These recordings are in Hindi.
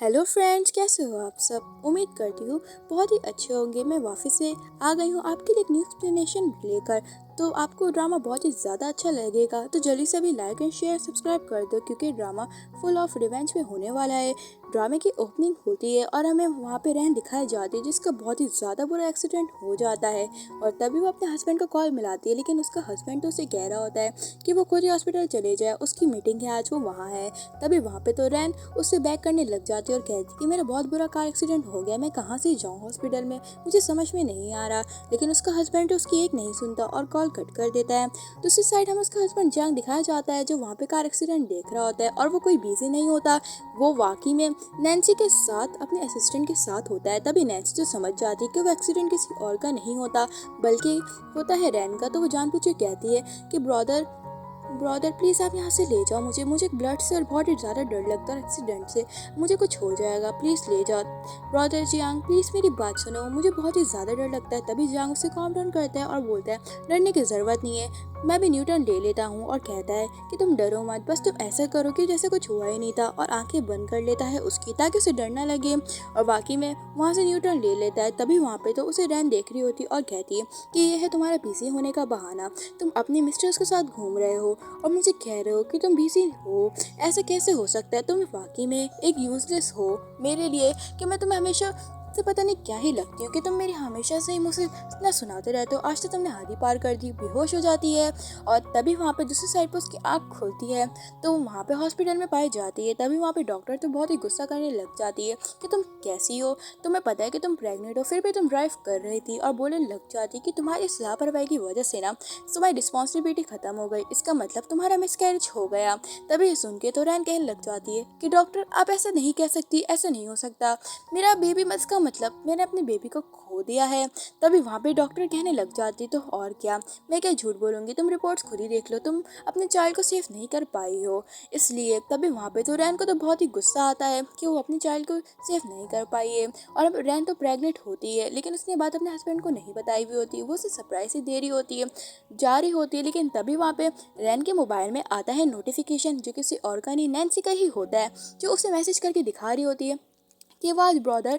हेलो फ्रेंड्स, कैसे हो आप सब। उम्मीद करती हूँ बहुत ही अच्छे होंगे। मैं वापस से आ गई हूँ आपके लिए एक न्यू एक्सप्लेनेशन लेकर। तो आपको ड्रामा बहुत ही ज़्यादा अच्छा लगेगा, तो जल्दी से अभी लाइक एंड शेयर सब्सक्राइब कर दो, क्योंकि ड्रामा फुल ऑफ रिवेंज में होने वाला है। ड्रामे की ओपनिंग होती है और हमें वहाँ पे रहन दिखाई जाती है, जिसका बहुत ही ज़्यादा बुरा एक्सीडेंट हो जाता है। और तभी वो अपने हस्बैंड को कॉल मिलाती है, लेकिन उसका हस्बैंड तो उसे कह रहा होता है कि वो खुद ही हॉस्पिटल चले जाए, उसकी मीटिंग है आज, वो वहाँ है। तभी वहाँ पे तो रैन उससे बैक करने लग जाती है और कहती कि मेरा बहुत बुरा कार एक्सीडेंट हो गया, मैं कहाँ से जाऊँ हॉस्पिटल में, मुझे समझ में नहीं आ रहा। लेकिन उसका हस्बैंड उसकी एक नहीं सुनता और कॉल कट कर देता है। दूसरी साइड हमें उसका हस्बैंड जंग दिखाया जाता है, जो वहाँ पे कार एक्सीडेंट देख रहा होता है, और वो कोई बिजी नहीं होता। वो वाकई में नैन्सी के साथ, अपने असिस्टेंट के साथ होता है। तभी नैन्सी जो समझ जाती है कि वो एक्सीडेंट किसी और का नहीं होता, बल्कि होता है रैन का। तो वो जानबूझ के कहती है कि ब्रदर ब्रदर प्लीज़ आप यहाँ से ले जाओ, मुझे ब्लड से और बहुत ही ज़्यादा डर लगता है एक्सीडेंट से, मुझे कुछ हो जाएगा, प्लीज़ ले जाओ। ब्रदर जियांग प्लीज़ मेरी बात सुनो, मुझे बहुत ही ज़्यादा डर लगता है। तभी जियांग उसे काम डाउन करता है और बोलता है डरने की ज़रूरत नहीं है, मैं भी न्यूटन ले लेता हूँ। और कहता है कि तुम डरो मत, बस तुम ऐसा करो कि जैसे कुछ हुआ ही नहीं था, और आंखें बंद कर लेता है उसकी, ताकि उसे डर ना लगे। और वाकई में वहाँ से न्यूटन ले लेता है। तभी वहाँ पे तो उसे रैन देख रही होती है और कहती है कि ये है तुम्हारा बिजी होने का बहाना, तुम अपने मिस्टर्स के साथ घूम रहे हो और मुझे कह रहे हो कि तुम बिजी हो। ऐसे कैसे हो सकता है, तुम वाकई में एक यूजलेस हो मेरे लिए, कि मैं तुम्हें हमेशा से पता नहीं क्या ही लगती हूँ, कि तुम मेरी हमेशा से ही मुझे इतना सुनाते रहते हो। आज तो तुमने हद ही पार कर दी, बेहोश हो जाती है। और तभी वहाँ पे दूसरी साइड पे उसकी आँख खुलती है, तो वहाँ पे हॉस्पिटल में पाई जाती है। तभी वहाँ पे डॉक्टर तो बहुत ही गुस्सा करने लग जाती है कि तुम कैसी हो, तुम्हें पता है कि तुम प्रेग्नेंट हो, फिर भी तुम ड्राइव कर रही थी। और बोलने लग जाती कि तुम्हारी इस लापरवाही की वजह से ना तुम्हारी रिस्पॉन्सिबिलिटी खत्म हो गई, इसका मतलब तुम्हारा मिसकैरेज हो गया। तभी ये सुन के तो रैन कहने लग जाती है कि डॉक्टर आप ऐसा नहीं कह सकती, ऐसा नहीं हो सकता, मेरा बेबी मत का मतलब मैंने अपने बेबी को खो दिया है। तभी वहाँ पे डॉक्टर कहने लग जाती तो और क्या, मैं क्या झूठ बोलूँगी, तुम रिपोर्ट्स खुद ही देख लो, तुम अपने चाइल्ड को सेफ नहीं कर पाई हो इसलिए। तभी वहाँ पे तो रैन को तो बहुत ही गुस्सा आता है कि वो अपनी चाइल्ड को सेफ नहीं कर पाई है। और अब रैन तो प्रेग्नेंट होती है, लेकिन उसने बात अपने हस्बैंड को नहीं बताई हुई होती है, वो उसे सरप्राइज ही दे रही होती है, जा रही होती है। लेकिन तभी वहाँ पे रैन के मोबाइल में आता है नोटिफिकेशन, जो किसी और का नहीं, नैन्सी का ही होता है, जो उसे मैसेज करके दिखा रही होती है कि वो आज ब्रदर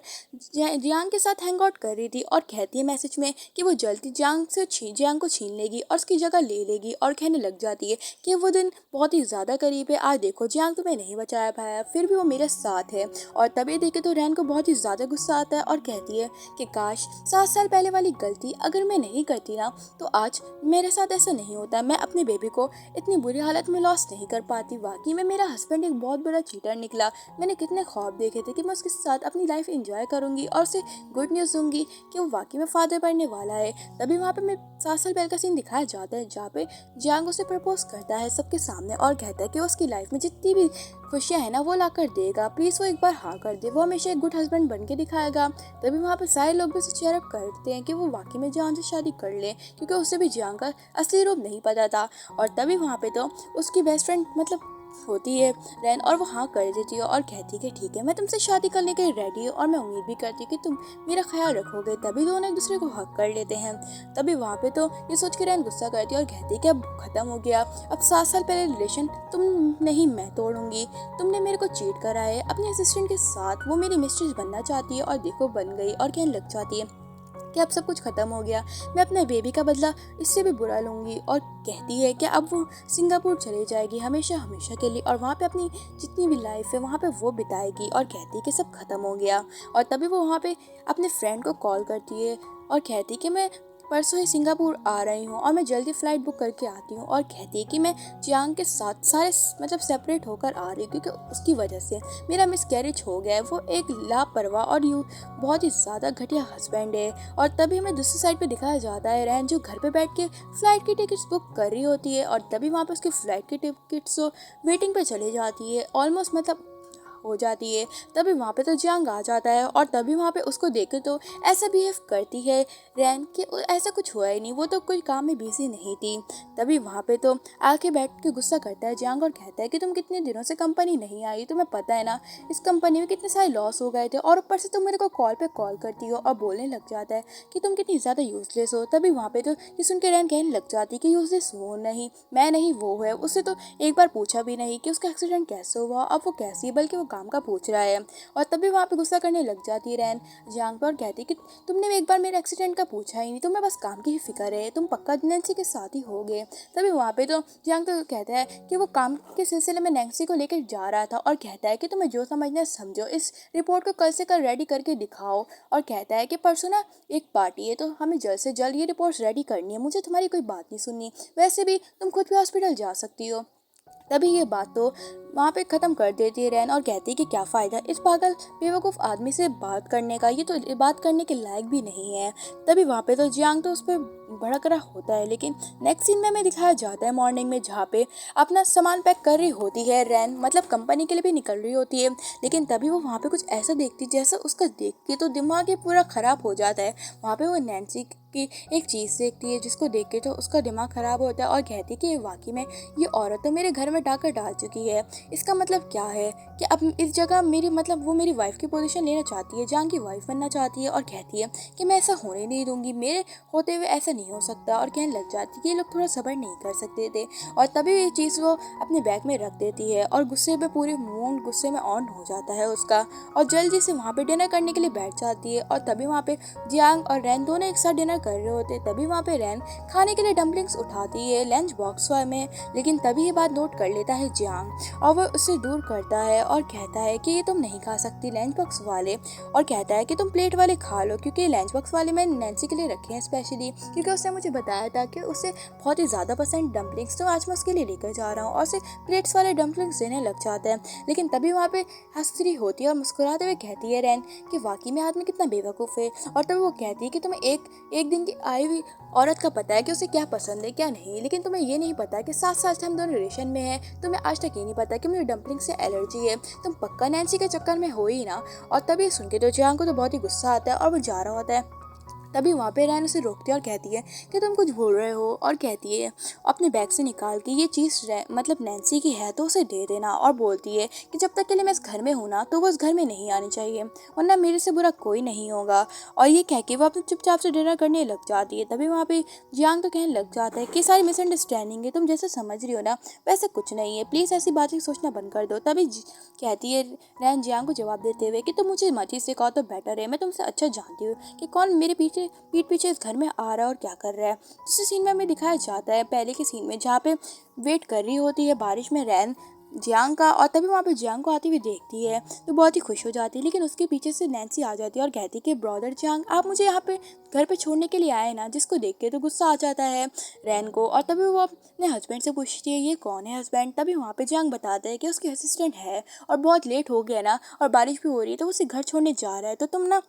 जियांग के साथ हैंग आउट कर रही थी। और कहती है मैसेज में कि वो जल्दी जियांग को छीन लेगी और उसकी जगह ले लेगी। और कहने लग जाती है कि वो दिन बहुत ही ज़्यादा करीब है, आज देखो जियांग तुम्हें नहीं बचाया पाया, फिर भी वो मेरे साथ है। और तभी देखे तो रैन को बहुत ही ज़्यादा गुस्सा आता है और कहती है कि काश 7 साल पहले वाली गलती अगर मैं नहीं करती ना, तो आज मेरे साथ ऐसा नहीं होता, मैं अपने बेबी को इतनी बुरी हालत में लॉस नहीं कर पाती। वाकई में मेरा हस्बैंड एक बहुत बड़ा चीटर निकला, मैंने कितने ख्वाब देखे थे कि मैं उसके साथ अपनी लाइफ एंजॉय करूंगी और उसे गुड न्यूज़ दूंगी कि वो वाकई में फादर बनने वाला है। तभी वहाँ पे मैं 7 साल पहले का सीन दिखाया जाता है, जहाँ पे जियांग उसे प्रपोज करता है सबके सामने और कहता है कि उसकी लाइफ में जितनी भी खुशियाँ हैं ना वो ला कर देगा, प्लीज़ वो एक बार हाँ कर दे, वो हमेशा एक गुड हस्बैंड बन के दिखाएगा। तभी वहाँ पे सारे लोग भी उसे चेयर अप करते हैं कि वो वाकई में जियांग से शादी कर ले, क्योंकि उसे भी जियांग का असली रूप नहीं पता था। और तभी वहाँ पे तो उसकी बेस्ट फ्रेंड मतलब होती है रैन, और वो हाँ कर देती है और कहती है कि ठीक है मैं तुमसे शादी करने के लिए रेडी हूँ, और मैं उम्मीद भी करती हूँ कि तुम मेरा ख्याल रखोगे। तभी दोनों एक दूसरे को हक कर लेते हैं। तभी वहाँ पे तो ये सोच के रैन गुस्सा करती है और कहती है कि अब खत्म हो गया, अब 7 साल पहले रिलेशन तुम नहीं मैं तोड़ूंगी, तुमने मेरे को चीट करा है अपने असिस्टेंट के साथ, वो मेरी मिस्ट्रेस बनना चाहती है और देखो बन गई। और कहने लग जाती है कि अब सब कुछ खत्म हो गया, मैं अपने बेबी का बदला इससे भी बुरा लूँगी। और कहती है कि अब वो सिंगापुर चली जाएगी हमेशा हमेशा के लिए, और वहाँ पे अपनी जितनी भी लाइफ है वहाँ पे वो बिताएगी। और कहती है कि सब खत्म हो गया। और तभी वो वहाँ पे अपने फ्रेंड को कॉल करती है और कहती है कि मैं परसों ही सिंगापुर आ रही हूँ और मैं जल्दी फ़्लाइट बुक करके आती हूँ। और कहती है कि मैं जियांग के साथ सारे मतलब सेपरेट होकर आ रही हूँ, क्योंकि उसकी वजह से मेरा मिसकैरेज हो गया है, वो एक लापरवाह और यूँ बहुत ही ज़्यादा घटिया हस्बैंड है। और तभी हमें दूसरी साइड पे दिखाया जाता है रैन, जो घर पे बैठ के फ़्लाइट की टिकट्स बुक कर रही होती है। और तभी वहाँ पे उसकी फ़्लाइट की टिकट्स वेटिंग पे चली जाती है, ऑलमोस्ट मतलब हो जाती है। तभी वहाँ पे तो जियांग आ जाता है और तभी वहाँ पे उसको देखे तो ऐसा बिहेव करती है रैन कि ऐसा कुछ हुआ ही नहीं, वो तो कोई काम में बिजी नहीं थी। तभी वहाँ पे तो आके बैठ के गुस्सा करता है जियांग और कहता है कि तुम कितने दिनों से कंपनी नहीं आई, तुम्हें पता है ना इस कंपनी में कितने सारे लॉस हो गए थे, और ऊपर से तुम मेरे को कॉल पे कॉल करती हो। और बोलने लग जाता है कि तुम कितनी ज़्यादा यूजलेस हो। तभी वहाँ पे तो ये सुन के रैन कहने लग जाती कि यूजलेस हो नहीं, मैं नहीं वो है। उससे तो एक बार पूछा भी नहीं कि उसका एक्सीडेंट कैसे हुआ, अब वो कैसी है, बल्कि वो काम का पूछ रहा है। और तभी वहाँ पे गुस्सा करने लग जाती है रैन जियांग पर और कहती है कि तुमने एक बार मेरे एक्सीडेंट का पूछा ही नहीं, तुम्हें बस काम की ही फिक्र है, तुम पक्का नैन्सी के साथ ही होगे। तभी वहाँ पे तो जियांग तो कहता है कि वो काम के सिलसिले में नैन्सी को लेकर जा रहा था और कहता है कि तुम्हें जो समझना है समझो, इस रिपोर्ट को कल से कल रेडी करके दिखाओ। और कहता है कि परसों ना एक पार्टी है, तो हमें जल्द से जल्द ये रिपोर्ट्स रेडी करनी है, मुझे तुम्हारी कोई बात नहीं सुननी, वैसे भी तुम खुद भी हॉस्पिटल जा सकती हो। तभी ये बात तो वहाँ पे ख़त्म कर देती है रैन और कहती है कि क्या फ़ायदा इस पागल बेवकूफ़ आदमी से बात करने का, ये तो बात करने के लायक भी नहीं है। तभी वहाँ पे तो जियांग तो उस पर भड़क रहा होता है, लेकिन नेक्स्ट सीन में हमें दिखाया जाता है मॉर्निंग में, जहाँ पे अपना सामान पैक कर रही होती है रैन, मतलब कंपनी के लिए भी निकल रही होती है। लेकिन तभी वो वहाँ पे कुछ ऐसा देखती है जैसा उसका देख के तो दिमाग ही पूरा ख़राब हो जाता है। वहाँ पे वो नैन्सी की एक चीज़ देखती है जिसको देख के तो उसका दिमाग ख़राब होता है और कहती है कि वाकई में ये औरत तो मेरे घर में डाकर डाल चुकी है। इसका मतलब क्या है कि अब इस जगह मेरी मतलब वो मेरी वाइफ की पोजीशन लेना चाहती है, जान की वाइफ बनना चाहती है और कहती है कि मैं ऐसा होने नहीं दूंगी, मेरे होते हुए ऐसा नहीं हो सकता। और कहने लग जाती है कि ये लोग थोड़ा सब्र नहीं कर सकते थे। और तभी ये चीज़ वो अपने बैग में रख देती है और गुस्से में पूरे मूड गुस्से में ऑन हो जाता है उसका, और जल्दी से वहाँ पे डिनर करने के लिए बैठ जाती है। और तभी वहाँ पे जियांग और रैन दोनों एक साथ डिनर कर रहे होते। तभी वहाँ पे रैन खाने के लिए डम्पलिंग्स उठाती है लंच बॉक्स में, लेकिन तभी ये बात नोट कर लेता है जियांग और वो उससे दूर करता है और कहता है कि ये तुम नहीं खा सकती लंच बॉक्स वाले, और कहता है कि तुम प्लेट वाले खा लो, क्योंकि लंच बॉक्स वाले मैंने नैन्सी के लिए रखे हैं स्पेशली, क्योंकि उसने मुझे बताया था कि उसे बहुत ही ज़्यादा पसंद डम्पलिंग्स, तो आज मैं उसके लिए लेकर जा रहा हूँ। और उसे प्लेट्स वाले डम्पलिंग्स देने लग जाता है। लेकिन तभी वहाँ पे हंसती होती है और मुस्कुराते हुए कहती है रैन कि वाकई में आदमी कितना बेवकूफ़ है। और तभी वो कहती है कि तुम्हें एक दिन की आई हुई औरत का पता है कि उसे क्या पसंद है क्या नहीं, लेकिन तुम्हें ये नहीं पता कि 7 साल से हम दोनों रिलेशन में हैं। तुम्हें आज तक ये नहीं पता कि मुझे डम्पलिंग से एलर्जी है, तुम पक्का नैन्सी के चक्कर में हो ही ना। और तभी सुन के तो जियांग को तो बहुत ही गुस्सा आता है और वो जा रहा होता है। तभी वहाँ पे रैन उसे रोकती है और कहती है कि तुम कुछ भूल रहे हो, और कहती है अपने बैग से निकाल के ये चीज़ मतलब नैन्सी की है तो उसे दे देना, और बोलती है कि जब तक के लिए मैं इस घर में हूँ ना तो वो इस घर में नहीं आनी चाहिए, वरना मेरे से बुरा कोई नहीं होगा। और ये कह के वो अपने चुपचाप से डिनर करने लग जाती है। तभी वहाँ पे जियांग तो कहने लग जाता है कि सारी मिसअंडरस्टैंडिंग है, तुम जैसे समझ रही हो ना वैसे कुछ नहीं है, प्लीज़ ऐसी बातें सोचना बंद कर दो। तभी कहती है रैन जियांग को जवाब देते हुए कि तुम मुझे मर्जी से कहो तो बेटर है, मैं तुमसे अच्छा जानती हूँ कि कौन मेरे पीठ पीछे इस घर में आ रहा है और क्या कर रहा है। दूसरे सीन में हमें दिखाया जाता है पहले के सीन में, जहाँ पे वेट कर रही होती है बारिश में रैन जियांग का, और तभी वहाँ पे जियांग को आती हुई देखती है तो बहुत ही खुश हो जाती है। लेकिन उसके पीछे से नैन्सी आ जाती है और कहती है कि ब्रदर जियांग आप मुझे यहाँ पे घर पे छोड़ने के लिए आए ना, जिसको देख के तो गुस्सा आ जाता है रैन को। और तभी वो अपने हस्बैंड से पूछती है ये कौन है हस्बैंड। तभी वहाँ पे जियांग बताता है कि उसकी असिस्टेंट है और बहुत लेट हो गया ना और बारिश भी हो रही है तो उसे घर छोड़ने जा रहा है, तो तुम ना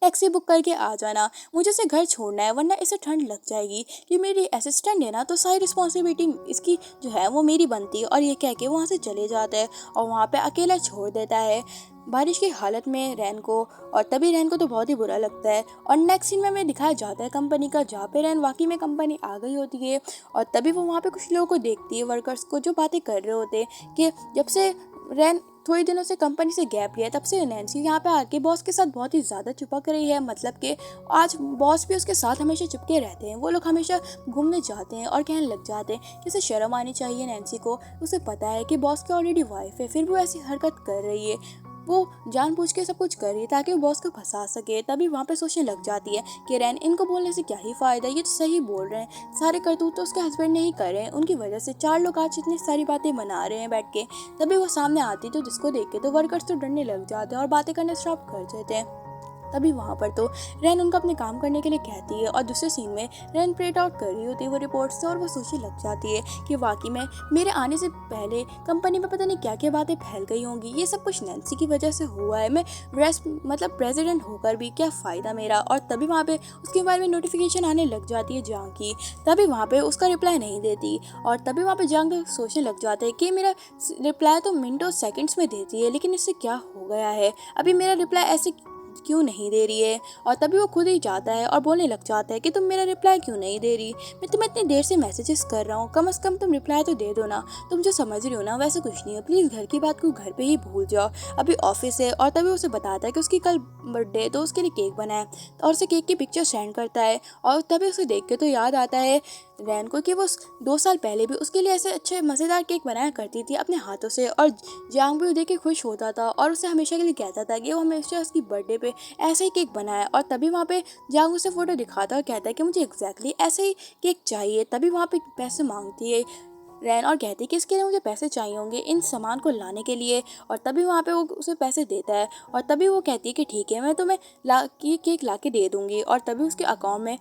टैक्सी बुक करके आ जाना, मुझे इसे घर छोड़ना है वरना इसे ठंड लग जाएगी, कि मेरी असिस्टेंट है ना तो सारी रिस्पॉन्सिबिलिटी इसकी जो है वो मेरी बनती है। और ये कह के वहाँ से चले जाता है और वहाँ पे अकेला छोड़ देता है बारिश की हालत में रैन को। और तभी रैन को तो बहुत ही बुरा लगता है। और नेक्स्ट सीन में हमें दिखाया जाता है कंपनी का, जहाँ पे रैन वाकई में कंपनी आ गई होती है। और तभी वो वहाँ पे कुछ लोगों को देखती है, वर्कर्स को, जो बातें कर रहे होते हैं कि जब से रैन थोड़ी दिनों से कंपनी से गैप लिया तब से नैन्सी यहाँ पे आके बॉस के साथ बहुत ही ज़्यादा चिपक रही है, मतलब कि आज बॉस भी उसके साथ हमेशा चिपके रहते हैं, वो लोग हमेशा घूमने जाते हैं और कहने लग जाते हैं कि उसे शर्म आनी चाहिए नैन्सी को, उसे पता है कि बॉस की ऑलरेडी वाइफ है फिर भी वो ऐसी हरकत कर रही है, वो जानबूझ के सब कुछ कर रही है ताकि वो बॉस को फंसा सके। तभी वहाँ पे सोचने लग जाती है कि रैन इनको बोलने से क्या ही फ़ायदा, ये तो सही बोल रहे हैं, सारे करतूत तो उसके हस्बैंड ने ही करे हैं, उनकी वजह से 4 लोग आज इतनी सारी बातें बना रहे हैं बैठ के। तभी वो सामने आती तो जिसको देख के तो वर्कर्स तो डरने लग जाते हैं और बातें करने स्टॉप कर देते हैं। तभी वहाँ पर तो रैन उनको अपने काम करने के लिए कहती है और दूसरे सीन में रैन प्रिंट आउट कर रही होती है वो रिपोर्ट से, और वो सोचने लग जाती है कि वाकई में मेरे आने से पहले कंपनी में पता नहीं क्या क्या बातें फैल गई होंगी, ये सब कुछ नैन्सी की वजह से हुआ है, मैं मतलब प्रेसिडेंट होकर भी क्या फ़ायदा मेरा। और तभी वहाँ पे उसके मोबाइल में नोटिफिकेशन आने लग जाती है जांग की, तभी वहाँ पे उसका रिप्लाई नहीं देती। और तभी वहाँ पे जांग सोचने लग जाते हैं कि मेरा रिप्लाई तो मिनटों सेकंड्स में देती है, लेकिन इससे क्या हो गया है, अभी मेरा रिप्लाई ऐसे क्यों नहीं दे रही है। और तभी वो खुद ही जाता है और बोलने लग जाता है कि तुम मेरा रिप्लाई क्यों नहीं दे रही, मैं तुम्हें इतनी देर से मैसेजेस कर रहा हूँ, कम से कम तुम रिप्लाई तो दे दो ना, तुम जो समझ रही हो ना वैसे कुछ नहीं है, प्लीज़ घर की बात को घर पे ही भूल जाओ, अभी ऑफिस है। और तभी उसे बताता है कि उसकी कल बर्थडे तो उसके लिए केक बनाए और उसे केक की पिक्चर सेंड करता है। और तभी उसे देख के तो याद आता है रैन को कि वो 2 साल पहले भी उसके लिए ऐसे अच्छे मज़ेदार केक बनाया करती थी अपने हाथों से, और जियांग भी देख के खुश होता था और उसे हमेशा के लिए कहता था कि वो हमेशा उसकी बर्थडे पे ऐसे ही केक बनाए। और तभी वहाँ पे जियांग उसे फ़ोटो दिखाता और कहता है कि मुझे एग्जैक्टली ऐसे ही केक चाहिए। तभी वहाँ पे पैसे मांगती है रैन और कहती है कि इसके लिए मुझे पैसे चाहिए होंगे इन सामान को लाने के लिए। और तभी वहाँ पे वो उसे पैसे देता है और तभी वो कहती है कि ठीक है, मैं तुम्हें केक ला के दे दूँगी। और तभी उसके अकाउंट में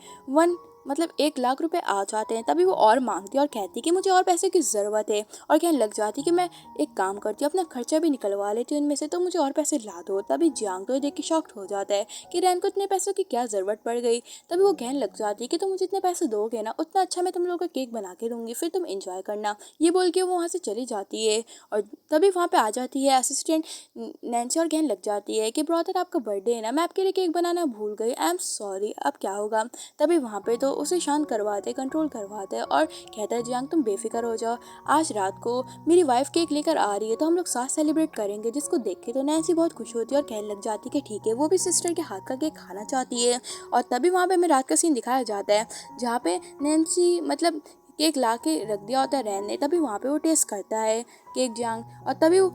1 लाख रुपए आ जाते हैं। तभी वो और मांगती है और कहती है कि मुझे और पैसे की ज़रूरत है, और कहने लग जाती है कि मैं एक काम करती हूँ, अपना खर्चा भी निकलवा लेती हूँ इनमें से, तो मुझे और पैसे ला दो। तभी जियांग तो ये देख के शॉक्ड हो जाता है कि रैन को इतने पैसों की क्या ज़रूरत पड़ गई। तभी वो कहने लग जाती है कि तुम मुझे इतने पैसे दोगे ना, उतना अच्छा मैं तुम लोगों का केक बना के दूंगी, फिर तुम इंजॉय करना। ये बोल के वो वहाँ से चली जाती है। और तभी वहाँ पे आ जाती है असिस्टेंट नैन्सी और कहने लग जाती है कि ब्रदर आपका बर्थडे है ना, मैं आपके लिए केक बनाना भूल गई, आई एम सॉरी, अब क्या होगा। तभी वहाँ पे तो उसे शांत करवाते, कंट्रोल करवाते और कहता है जियांग तुम बेफिक्र हो जाओ, आज रात को मेरी वाइफ केक लेकर आ रही है तो हम लोग साथ सेलिब्रेट करेंगे। जिसको देख के तो नैन्सी बहुत खुश होती है और कहने लग जाती है कि ठीक है, वो भी सिस्टर के हाथ का केक खाना चाहती है। और तभी वहाँ पे हमें रात का सीन दिखाया जाता है जहाँ पे नैन्सी केक ला के रख दिया होता है रैन ने। तभी वहाँ पे वो टेस्ट करता है केक जियांग, और तभी वो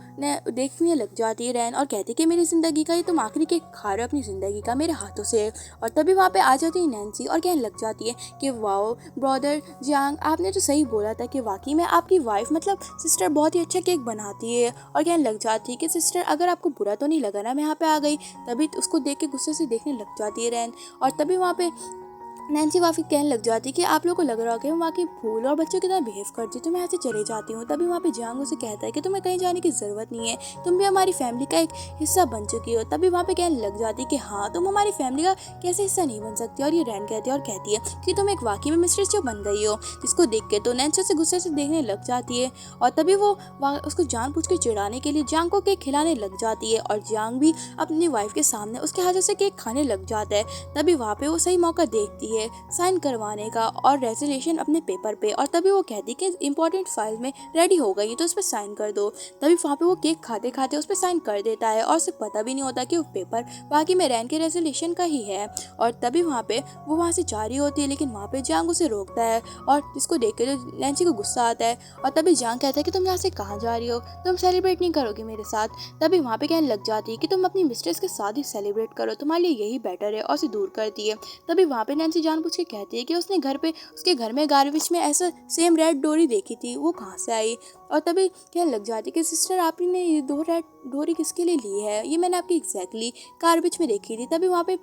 देखने लग जाती है रैन और कहती है कि मेरी ज़िंदगी का ये तुम आखिरी केक खा रहे हो अपनी ज़िंदगी का मेरे हाथों से। और तभी वहाँ पे आ जाती है नैन्सी और कहने लग जाती है कि वाओ ब्रदर जियांग, आपने तो सही बोला था कि वाकई में आपकी वाइफ सिस्टर बहुत ही अच्छा केक बनाती है। और कहने लग जाती है कि सिस्टर अगर आपको बुरा तो नहीं लगा ना मैं यहाँ पे आ गई। तभी उसको देख के गुस्से से देखने लग जाती है रैन। और तभी वहाँ पे नैन्सी वाफ़ी कहने लग जाती है कि आप लोगों को लग रहा होगा कि मैं वाकई फूल और बच्चों की तरह बिहेव करती हूँ, तो मैं यहाँ से चले जाती हूँ। तभी वहाँ पे जियांग उसे कहता है कि तुम्हें कहीं जाने की ज़रूरत नहीं है, तुम भी हमारी फैमिली का एक हिस्सा बन चुकी हो। तभी वहाँ पे कहने लग जाती है कि हाँ, तुम हमारी फैमिली का कैसे हिस्सा नहीं बन सकती। और ये रैन कहती है और कहती है कि तुम एक वाकई में मिस्ट्रेस जो बन गई हो। जिसको देख के तो नैन्सी से गुस्से से देखने लग जाती है और तभी वो उसको जानबूझ के चिढ़ाने के लिए जियांग को केक खिलाने लग जाती है। और जियांग भी अपनी वाइफ के सामने उसके हाथों से केक खाने लग जाता है। तभी वहाँ पे वो सही मौका देखती है साइन करवाने का और रेजोल्यूशन अपने पेपर पे। और तभी वो कहती कि इंपॉर्टेंट फाइल में रेडी हो गई तो उस पर साइन कर दो। तभी वहाँ पे वो केक खाते खाते उस पर साइन कर देता है और उसे पता भी नहीं होता कि वो पेपर बाकी में रैन के रेजोल्यूशन का ही है। और तभी वहाँ पे वो वहाँ से जा रही होती है, लेकिन वहाँ पे जियांग उसे रोकता है और जिसको देख के तो नैन्सी को गुस्सा आता है। और तभी जियांग कहता है कि तुम यहाँ से कहाँ जा रही हो, तुम सेलिब्रेट नहीं करोगे मेरे साथ। तभी वहाँ पे कहने लग जाती है कि तुम अपनी मिस्ट्रेस के साथ ही सेलिब्रेट करो, तुम्हारे लिए यही बेटर है, और उसे दूर करती है। तभी वहाँ पे नैन्सी जानबूझ के कहती है कि उसने उसके घर में गार्बेज में ऐसा सेम रेड डोरी देखी थी, वो कहाँ से आई। और तभी कहने लग जाती है कि सिस्टर आपने ये 2 रेड डोरी किसके लिए ली है, ये मैंने आपकी एग्जैक्टली गार्बेज में देखी थी। तभी वहाँ पे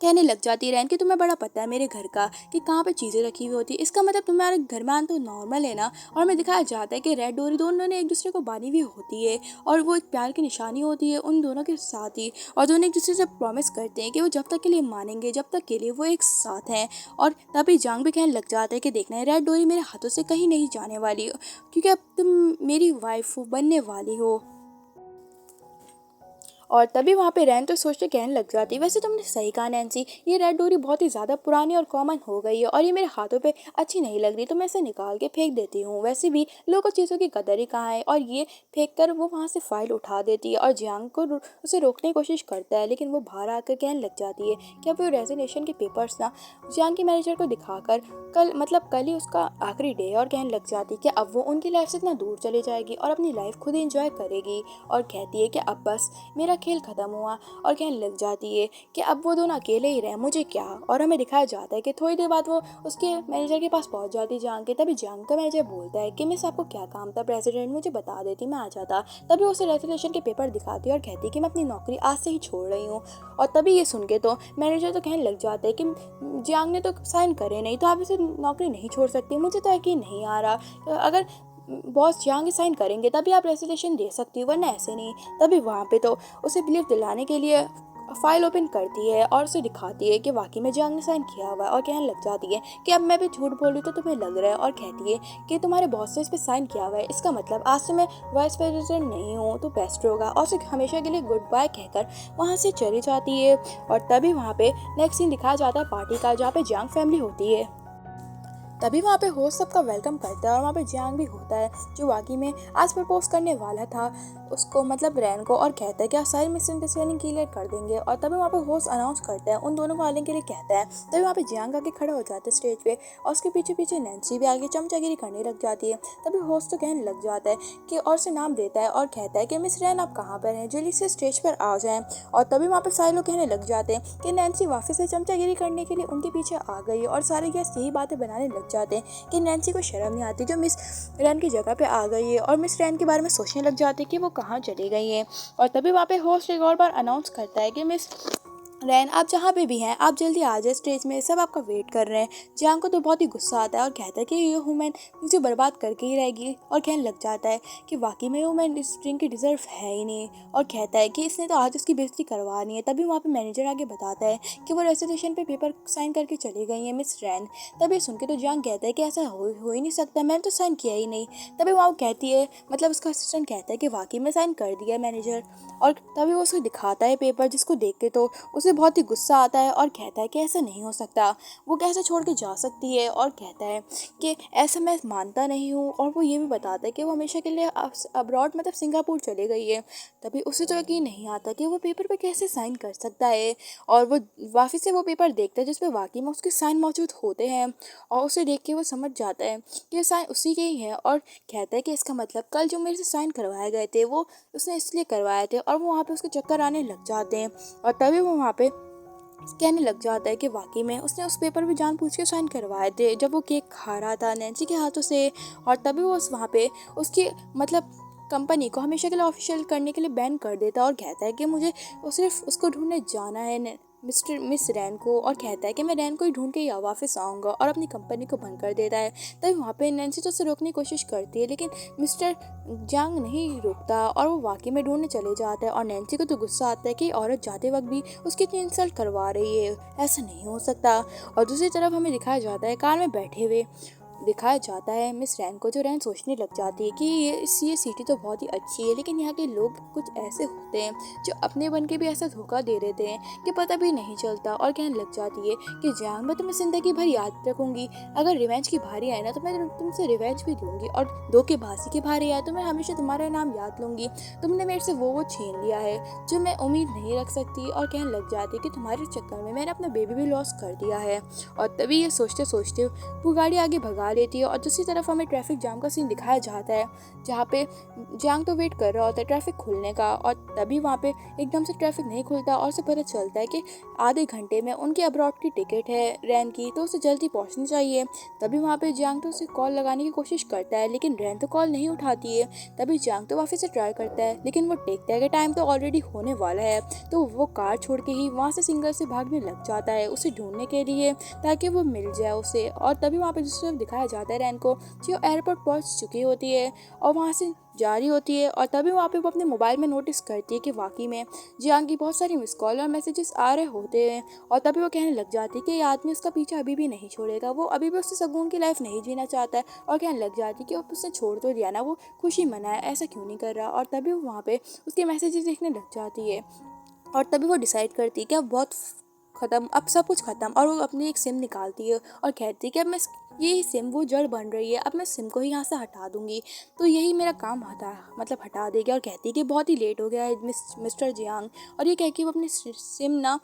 कहने लग जाती है रैन कि तुम्हें बड़ा पता है मेरे घर का कि कहाँ पे चीज़ें रखी हुई होती है, इसका मतलब तुम्हारे घर में आना तो नॉर्मल है ना। और हमें दिखाया जाता है कि रेड डोरी दोनों ने एक दूसरे को बांधी हुई होती है और वो एक प्यार की निशानी होती है उन दोनों के साथ ही। और दोनों एक दूसरे से प्रॉमिस करते हैं कि वो जब तक के लिए मानेंगे, जब तक के लिए वो एक साथ हैं। और तभी जांग भी कहने लग जाता है कि देखना है रेड डोरी मेरे हाथों से कहीं नहीं जाने वाली हो, क्योंकि अब तुम मेरी वाइफ बनने वाली हो। और तभी वहाँ पे रैन तो सोचते कहने लग जाती है वैसे तुमने सही कहा नैन्सी, ये रेड डोरी बहुत ही ज़्यादा पुरानी और कॉमन हो गई है और ये मेरे हाथों पे अच्छी नहीं लग रही, तो मैं इसे निकाल के फेंक देती हूँ। वैसे भी लोगों को चीज़ों की कदर ही कहाँ है। और ये फेंक कर वो वहाँ से फाइल उठा देती है और जियांग को उसे रोकने की कोशिश करता है, लेकिन वो बाहर आकर कहने लग जाती है कि अब वो रेजिग्नेशन के पेपर्स ना जियांग के मैनेजर को दिखाकर कल ही उसका आखिरी डे है। और कहने लग जाती है कि अब वो उनकी लाइफ से इतना दूर चली जाएगी और अपनी लाइफ खुद ही इंजॉय करेगी। और कहती है कि अब बस मेरा खेल खत्म हुआ। और कहने लग जाती है कि अब वो दोनों अकेले ही रहे, मुझे क्या। और हमें दिखाया जाता है कि थोड़ी देर बाद वो उसके मैनेजर के पास पहुंच जाती है जियांग के। तभी जियांग का मैनेजर बोलता है कि मिस आपको क्या काम था, प्रेसिडेंट मुझे बता देती मैं आ जाता। तभी उसे रेजोल्यूशन के पेपर दिखाती है और कहती है कि मैं अपनी नौकरी आज से ही छोड़ रही हूँ। और तभी ये सुन के तो मैनेजर तो कहने लग जाता है कि जियांग ने तो साइन करे नहीं, तो आप इसे नौकरी नहीं छोड़ सकती। मुझे तो यकीन नहीं आ रहा, अगर बॉस जियांग साइन करेंगे तभी आप रेजिग्नेशन दे सकती हो, वरना ऐसे नहीं। तभी वहाँ पे तो उसे बिलीव दिलाने के लिए फाइल ओपन करती है और उसे दिखाती है कि वाकई में जियांग ने साइन किया हुआ है। और कहने लग जाती है कि अब मैं भी झूठ बोल रही तो तुम्हें लग रहा है। और कहती है कि तुम्हारे बॉस ने इस पर साइन किया हुआ है, इसका मतलब आज से मैं वाइस प्रेसिडेंट नहीं हूँ तो बेस्ट होगा। और उसे हमेशा के लिए गुड बाय कहकर वहाँ से चली जाती है। और तभी वहाँ पे नेक्स्ट सीन दिखाया जाता है पार्टी का, जहाँ पे जियांग फैमिली होती है। तभी वहाँ पे होस्ट सबका वेलकम करता है और वहाँ पे जियांग भी होता है जो वाकई में आज प्रपोज करने वाला था। उसको मतलब रैन को और कहता है कि आप सारी मिसअंडरस्टैंडिंग क्लियर कर देंगे। और तभी वहाँ पे होस्ट अनाउंस करता है, उन दोनों को आने के लिए कहता है। तभी वहाँ पे जियांग आके खड़ा हो जाता है स्टेज पे, और उसके पीछे पीछे नैन्सी भी आगे चमचागिरी करने लग जाती है। तभी होस्ट तो कहने लग जाता है कि और से नाम देता है और कहता है कि मिस रैन आप कहाँ पर हैं, जल्दी से स्टेज पर आ जाएं। और तभी वहाँ पे सारे लोग कहने लग जाते हैं कि नैन्सी वापस से चमचागिरी करने के लिए उनके पीछे आ गई है। और सारे गेस्ट यही बातें बनाने लग जाते हैं कि नैन्सी को शर्म नहीं आती जो मिस रैन की जगह पे आ गई है, और मिस रैन के बारे में सोचने लग जाते हैं कि वो कहाँ चली गई है। और तभी वहाँ पे होस्ट एक और बार अनाउंस करता है कि मिस रैन आप जहाँ पे भी हैं आप जल्दी आ जाए स्टेज में, सब आपका वेट कर रहे हैं। जियांग को तो बहुत ही गुस्सा आता है और कहता है कि ये वुमेन मुझे बर्बाद करके ही रहेगी। और कहने लग जाता है कि वाकई में वुमेन इस ड्रिंक की डिजर्व है ही नहीं, और कहता है कि इसने तो आज उसकी बेइज्जती करवानी है। तभी वहाँ पे मैनेजर आगे बताता है कि वो रेजोल्यूशन पे पेपर साइन करके चली गई है मिस रैन। तभी सुन के तो जियांग कहता है कि ऐसा हो ही नहीं सकता, मैंने तो साइन किया ही नहीं। तभी वहाँ वो कहती है, मतलब उसका असिस्टेंट कहता है कि वाकई में साइन कर दिया मैनेजर। और तभी वो उसको दिखाता है पेपर, जिसको देख के तो उसे बहुत ही गुस्सा आता है और कहता है कि ऐसा नहीं हो सकता, वो कैसे छोड़ के जा सकती है। और कहता है कि ऐसा मैं मानता नहीं हूँ। और वो ये भी बताता है कि वो हमेशा के लिए अब्रॉड मतलब सिंगापुर चली गई है। तभी उसे तो यकीन नहीं आता कि वो पेपर पे कैसे साइन कर सकता है। और वो वापस से वो पेपर देखता है जिस पे वाकई में उसके साइन मौजूद होते हैं, और उसे देख के वो समझ जाता है कि ये साइन उसी के ही है। और कहता है कि इसका मतलब कल जो मेरे से साइन करवाए गए थे वो उसने इसलिए करवाए थे। और वो वहाँ पे उसके चक्कर आने लग जाते हैं। और तभी वो वहाँ पे कहने लग जाता है कि वाकई में उसने उस पेपर पे जानबूझ के साइन करवाए थे जब वो केक खा रहा था नैन्सी के हाथों से। और तभी वो उस वहाँ पे उसकी मतलब कंपनी को हमेशा के लिए ऑफिशियल करने के लिए बैन कर देता है। और कहता है कि मुझे सिर्फ उसको ढूंढने जाना है मिस रैन को। और कहता है कि मैं रैन को ही ढूंढ के ही वापस आऊँगा, और अपनी कंपनी को बंद कर देता है। तभी वहाँ पे नैन्सी तो उसे रोकने की कोशिश करती है, लेकिन मिस्टर जांग नहीं रुकता और वो वाकई में ढूंढने चले जाता है। और नैन्सी को तो गुस्सा आता है कि औरत जाते वक्त भी उसकी इतनी इंसल्ट करवा रही है, ऐसा नहीं हो सकता। और दूसरी तरफ हमें दिखाया जाता है कार में बैठे हुए दिखाया जाता है मिस रैन को, जो रैन सोचने लग जाती है कि ये सिटी तो बहुत ही अच्छी है, लेकिन यहाँ के लोग कुछ ऐसे होते हैं जो अपने बन के भी ऐसा धोखा दे देते हैं कि पता भी नहीं चलता। और कहने लग जाती है कि जान मैं तुम्हें जिंदगी भर याद रखूंगी, अगर रिवेंज की भारी आए ना तो मैं तुमसे रिवेंज भी लूंगी, और धोखेबाजी की भारी आए तो मैं हमेशा तुम्हारा नाम याद लूंगी। तुमने मेरे से वो छीन लिया है जो मैं उम्मीद नहीं रख सकती। और कहने लग जाती है कि तुम्हारे चक्कर में मैंने अपना बेबी भी लॉस कर दिया है। और तभी ये सोचते सोचते वो गाड़ी आगे भगा लेती है। और दूसरी तरफ हमें ट्रैफिक जाम का सीन दिखाया जाता है, जहाँ पे जांग तो वेट कर रहा होता है ट्रैफिक खुलने का। और तभी वहाँ पे एकदम से ट्रैफिक नहीं खुलता और उसे पता चलता है कि आधे घंटे में उनकी अब्रॉड की टिकट है रैन की, तो उसे जल्दी पहुँचनी चाहिए। तभी वहाँ पे जांग तो उसे कॉल लगाने की कोशिश करता है, लेकिन रैन तो कॉल नहीं उठाती है। तभी जांग तो वापस से ट्राई करता है, लेकिन वो देखता है कि टाइम तो ऑलरेडी होने वाला है, तो वो कार छोड़ के ही वहाँ से सिंगल से भागने लग जाता है उसे ढूंढने के लिए, ताकि वो मिल जाए उसे। और तभी वहाँ पे दूसरी तरफ दिखाया जाता है रैन को, जो एयरपोर्ट पहुँच चुकी होती है और वहाँ से जा रही होती है। और तभी वहाँ पे वो अपने मोबाइल में नोटिस करती है कि वाकई में जियांग की बहुत सारी मिस कॉल और मैसेजेस आ रहे होते हैं। और तभी वो कहने लग जाती है कि ये आदमी उसका पीछा अभी भी नहीं छोड़ेगा, वो अभी भी उससे सुकून की लाइफ नहीं जीना चाहता है। और कहने लग जाती है कि अब उसने छोड़ तो दिया ना, वो खुशी मनाए, ऐसा क्यों नहीं कर रहा। और तभी वो वहाँ पे उसके मैसेजेस देखने लग जाती है। और तभी वो डिसाइड करती है कि अब बहुत ख़त्म, अब सब कुछ ख़त्म। और वो अपनी एक सिम निकालती है और कहती है कि अब मैं ये सिम वो जड़ बन रही है, अब मैं सिम को ही यहाँ से हटा दूंगी, तो यही मेरा काम हटा देगी। और कहती है कि बहुत ही लेट हो गया है मिस्टर जियांग। और ये कह के वो अपनी सिम ना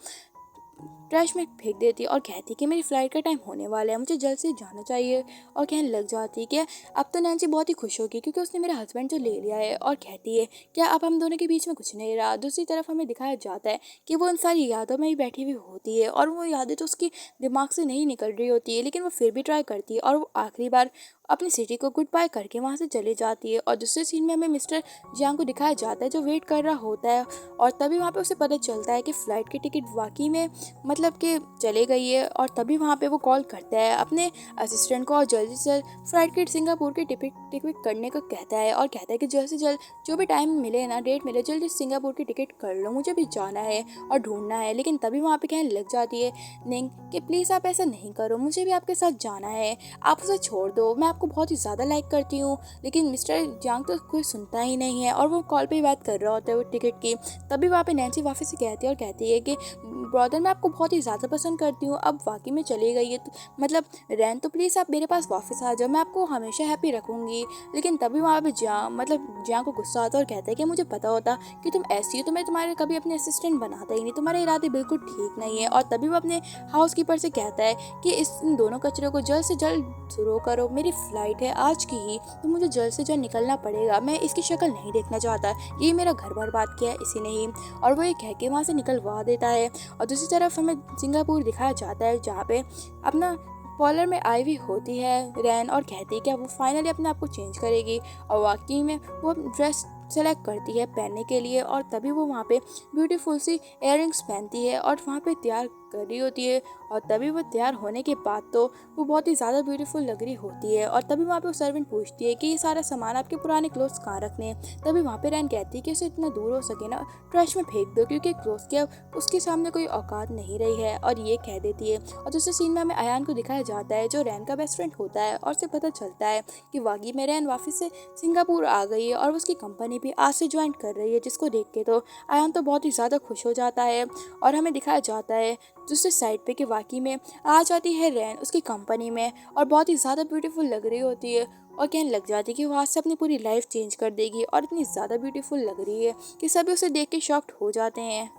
ट्रैश में फेंक देती है और कहती कि मेरी फ़्लाइट का टाइम होने वाला है, मुझे जल्द से जाना चाहिए। और कहने लग जाती है कि अब तो नैन्सी बहुत ही खुश होगी क्योंकि उसने मेरा हस्बैंड जो ले लिया है। और कहती है क्या अब हम दोनों के बीच में कुछ नहीं रहा। दूसरी तरफ हमें दिखाया जाता है कि वो इन सारी यादों में ही बैठी हुई होती है, और वो यादें तो उसकी दिमाग से नहीं निकल रही होती है, लेकिन वो फिर भी ट्राई करती है। और वो आखिरी बार अपनी सिटी को गुड बाय करके वहाँ से चली जाती है। और दूसरे सीन में हमें मिस्टर जियांग को दिखाया जाता है जो वेट कर रहा होता है। और तभी वहाँ पे उसे पता चलता है कि फ़्लाइट की टिकट वाकई में मतलब कि चले गई है। और तभी वहाँ पे वो कॉल करता है अपने असिस्टेंट को और जल्दी से फ़्लाइट की सिंगापुर की टिकट करने को कहता है। और कहता है कि जल्द से जल्द जो भी टाइम मिले ना, डेट मिले, जल्दी सिंगापुर की टिकट कर लो, मुझे भी जाना है और ढूंढना है। लेकिन तभी वहाँ पे कहने लग जाती है निंग कि प्लीज़ आप ऐसा नहीं करो, मुझे भी आपके साथ जाना है, आप उसे छोड़ दो, मैं आपको बहुत ही ज़्यादा लाइक करती हूँ। लेकिन मिस्टर जांग तो कोई सुनता ही नहीं है और वो कॉल पे ही बात कर रहा होता है वो टिकट की। तभी वहाँ पे नैन्सी वापस से कहती है और कहती है कि ब्रदर मैं आपको बहुत बहुत ही ज़्यादा पसंद करती हूँ, अब वाक़ई में चली गई है तो मतलब रैन तो प्लीज़ आप मेरे पास वापस आ जाओ, मैं आपको हमेशा हैप्पी रखूँगी। लेकिन तभी वहाँ पे जियान को गुस्सा आता है और कहता है कि मुझे पता होता कि तुम ऐसी हो तो मैं तुम्हारे कभी अपने असिस्टेंट बनाता ही नहीं, तुम्हारे इरादे बिल्कुल ठीक नहीं है। और तभी वो अपने हाउसकीपर से कहता है कि इन दोनों कचरों को जल्द से जल्द शुरू करो, मेरी फ़्लाइट है आज की ही, तो मुझे जल्द से जल्द निकलना पड़ेगा, मैं इसकी शक्ल नहीं देखना चाहता, ये मेरा घर बर्बाद किया है इसी ने ही। और वो ये कह के वहाँ से निकलवा देता है। और दूसरी तरफ हमें सिंगापुर दिखाया जाता है जहाँ पे अपना पॉलर में आईवी होती है रैन और कहती है कि अब वो फाइनली अपने आप को चेंज करेगी। और वाकई में वो ड्रेस सेलेक्ट करती है पहनने के लिए और तभी वो वहाँ पे ब्यूटीफुल सी इयररिंग्स पहनती है और वहाँ पे तैयार कर रही होती है। और तभी वो तैयार होने के बाद तो वो बहुत ही ज़्यादा ब्यूटीफुल लग रही होती है। और तभी वहाँ पे वो सर्वेंट पूछती है कि ये सारा सामान आपके पुराने क्लोथ्स कहाँ रखने हैं। तभी वहाँ पे रैन कहती है कि उसे इतना दूर हो सके ना ट्रैश में फेंक दो, क्योंकि क्लोथ्स की अब उसके सामने कोई औकात नहीं रही है, और ये कह देती है। और दूसरे सीन में हमें अयान को दिखाया जाता है जो रैन का बेस्ट फ्रेंड होता है, और उसे पता चलता है कि वाकई में रैन वापस से सिंगापुर आ गई है और उसकी कंपनी भी आज से ज्वाइन कर रही है, जिसको देख के तो अयान तो बहुत ही ज़्यादा खुश हो जाता है। और हमें दिखाया जाता है दूसरे साइड पे कि वाकई में आ जाती है रैन उसकी कंपनी में और बहुत ही ज़्यादा ब्यूटीफुल लग रही होती है, और कहने लग जाती है कि वो आज से अपनी पूरी लाइफ चेंज कर देगी, और इतनी ज़्यादा ब्यूटीफुल लग रही है कि सभी उसे देख के शॉक्ड हो जाते हैं।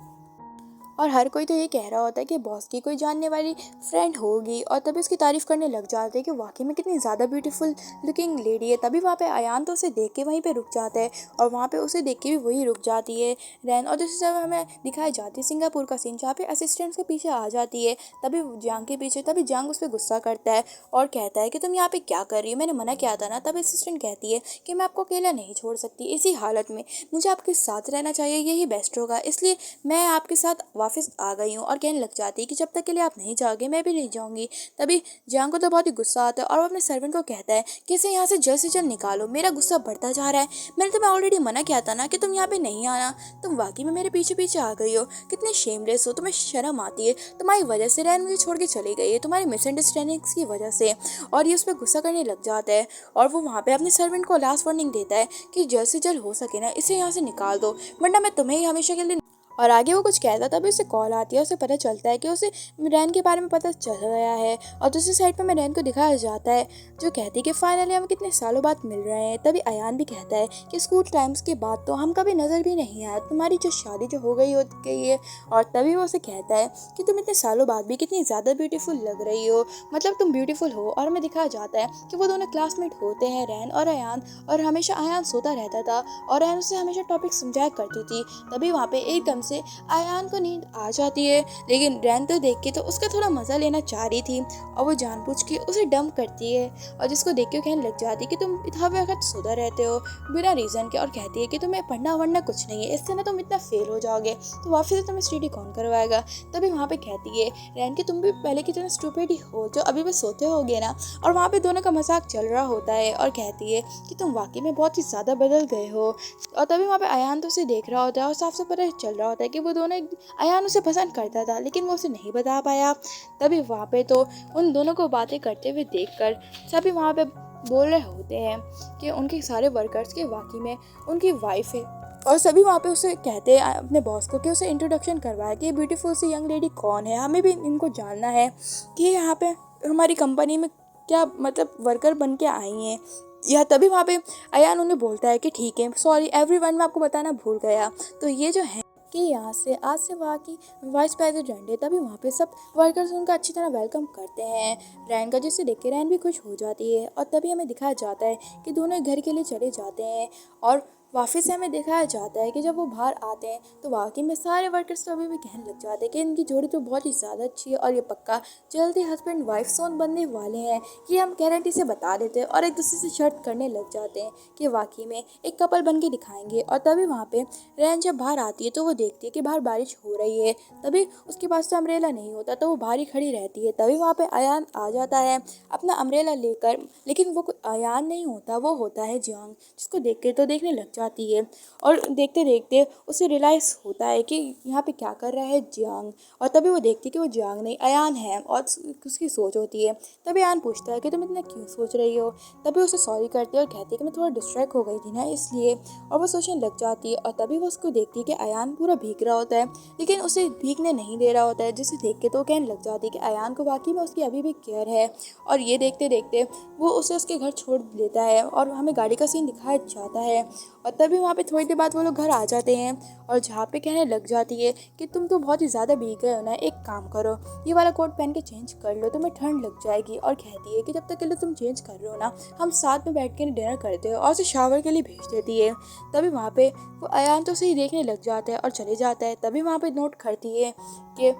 और हर कोई तो ये कह रहा होता है कि बॉस की कोई जानने वाली फ्रेंड होगी, और तभी उसकी तारीफ करने लग जाते हैं कि वाकई में कितनी ज़्यादा ब्यूटीफुल लुकिंग लेडी है। तभी वहाँ पे अयान तो उसे देख के वहीं पे रुक जाता है, और वहाँ पे उसे देख के भी वही रुक जाती है रैन। और दूसरी तरफ हमें दिखाई जाती है सिंगापुर का सीन जहाँ पे असिस्टेंट्स के पीछे आ जाती है, तभी जांग के पीछे। तभी जांग उस पर गुस्सा करता है और कहता है कि तुम यहाँ पे क्या कर रही हो, मैंने मना किया था ना। तब असिस्टेंट कहती है कि मैं आपको अकेला नहीं छोड़ सकती, इसी हालत में मुझे आपके साथ रहना चाहिए, यही बेस्ट होगा, इसलिए मैं आपके साथ वापस आ गई हूँ। और कहने लग जाती है कि जब तक के लिए आप नहीं जाओगे मैं भी नहीं जाऊंगी। तभी जियांग को तो बहुत ही गुस्सा आता है और वो अपने सर्वेंट को कहता है कि इसे यहाँ से जल्द निकालो, मेरा गुस्सा बढ़ता जा रहा है, मैंने तुम्हें ऑलरेडी मना किया था ना कि तुम यहाँ पे नहीं आना, तुम वाकई में मेरे पीछे पीछे आ गई हो, कितने शेमलेस हो, तुम्हें शर्म आती है, तुम्हारी वजह से रैन मुझे छोड़ के चली गई है, तुम्हारी मिसअंडरस्टैंडिंग्स की वजह से। और ये उस पर गुस्सा करने लग जाता है और वो वहाँ पे अपने सर्वेंट को लास्ट वार्निंग देता है कि जल्द से जल्द हो सके ना इसे यहाँ से निकाल दो, वरना मैं तुम्हें ही हमेशा के लिए। और आगे वो कुछ कहता तभी उसे कॉल आती है, उसे पता चलता है कि उसे रैन के बारे में पता चल गया है। और दूसरी साइड पे में रैन को दिखाया जाता है जो कहती है कि फाइनली हम कितने सालों बाद मिल रहे हैं। तभी अयान भी कहता है कि स्कूल टाइम्स के बाद तो हम कभी नज़र भी नहीं आया, तुम्हारी जो शादी जो हो गई है। और तभी वो उसे कहता है कि तुम इतने सालों बाद भी कितनी ज़्यादा ब्यूटीफुल लग रही हो, मतलब तुम ब्यूटीफुल हो। और हमें दिखाया जाता है कि वो दोनों क्लासमेट होते हैं रैन और अयान, और हमेशा अयान सोता रहता था और रैन उसे हमेशा टॉपिक समझाया करती थी। तभी वहाँ पे एकदम से अयान को नींद आ जाती है, लेकिन रैन तो देख के तो उसका थोड़ा मजा लेना चाह रही थी और वो जानबूझ के उसे डंप करती है, और जिसको देख के कहने लग जाती है कि तुम इतना वक्त सोता रहते हो बिना रीज़न के, और कहती है कि तुम्हें पढ़ना वढ़ना कुछ नहीं है, इससे ना तुम इतना फेल हो जाओगे, तो वापस से तुम्हें स्टडी कौन करवाएगा। तभी वहाँ पे कहती है रैन कि तुम भी पहले की तरह स्टूपिड ही हो जो अभी भी सोते होगे ना। और वहाँ पे दोनों का मजाक चल रहा होता है और कहती है कि तुम वाकई में बहुत ही ज़्यादा बदल गए हो। और तभी वहाँ पे अयान तो उसे देख रहा होता है और साफ साफ पता चल रहा होता है कि वो दोनों अयान उसे पसंद करता था, लेकिन वो उसे नहीं बता पाया। तभी वहाँ पे तो उन दोनों को बातें करते हुए देखकर सभी वहाँ पे बोल रहे होते हैं कि उनके सारे वर्कर्स के वाकई में उनकी वाइफ है, और सभी वहाँ पे उसे कहते हैं अपने बॉस को कि उसे इंट्रोडक्शन करवाया कि ये ब्यूटीफुल सी यंग लेडी कौन है, हमें भी इनको जानना है कि यहाँ पे हमारी कंपनी में क्या मतलब वर्कर बन के आई हैं। या तभी वहाँ पे अयान उन्हें बोलता है कि ठीक है, सॉरी एवरीवन, मैं आपको बताना भूल गया, तो ये जो है कि यहाँ से आज से वहाँ की वाइस प्रेसिडेंट है। तभी वहाँ पे सब वर्कर्स उनका अच्छी तरह वेलकम करते हैं रैन का, जिससे देख के रैन भी खुश हो जाती है। और तभी हमें दिखाया जाता है कि दोनों घर के लिए चले जाते हैं, और वापस से हमें दिखाया जाता है कि जब वो बाहर आते हैं तो वाकई में सारे वर्कर्स तो अभी भी कहने लग जाते हैं कि इनकी जोड़ी तो बहुत ही ज़्यादा अच्छी है और ये पक्का जल्दी हस्बैंड वाइफ सोन बनने वाले हैं, ये हम गारंटी से बता देते हैं। और एक दूसरे से शर्त करने लग जाते हैं कि वाकई में एक कपल बन के दिखाएंगे। और तभी वहाँ पे रैन जब बाहर आती है तो वो देखती है कि बाहर बारिश हो रही है, तभी उसके पास तो अम्ब्रेला नहीं होता तो वो बाहर ही खड़ी रहती है। तभी वहाँ पे अयान आ जाता है अपना अम्ब्रेला लेकर, लेकिन वो कोई अयान नहीं होता, वो होता है जियांग, जिसको देख के तो देखने लग जाती है और देखते देखते उसे रियलाइज़ होता है कि यहाँ पे क्या कर रहा है जियांग। और तभी वो देखती है कि वो जियांग नहीं अयान है और उसकी सोच होती है। तभी अयान पूछता है कि तुम इतना क्यों सोच रही हो। तभी उसे सॉरी करती है और कहती है कि मैं थोड़ा डिस्ट्रैक्ट हो गई थी ना इसलिए। और वो सोचने लग जाती है और तभी वो उसको देखती है कि अयान पूरा भीग रहा होता है लेकिन उसे भीगने नहीं दे रहा होता है, जिसे देख के तो कहने लग जाती है कि अयान को वाकई में उसकी अभी भी केयर है। और ये देखते देखते वो उसे उसके घर छोड़ देता है और हमें गाड़ी का सीन दिखाया जाता है। और तभी वहाँ पे थोड़ी देर बाद वो लोग घर आ जाते हैं और जहाँ पे कहने लग जाती है कि तुम तो बहुत ही ज़्यादा भीग गए हो ना, एक काम करो ये वाला कोट पहन के चेंज कर लो, तुम्हें ठंड लग जाएगी। और कहती है कि जब तक के लिए तुम चेंज कर रहे हो ना हम साथ में बैठ के डिनर करते हो, और उसे शावर के लिए भेज देती है। तभी वहाँ पे वो अयान तो उसे ही देखने लग जाता है और चले जाता है। तभी वहाँ पे नोट करती है कि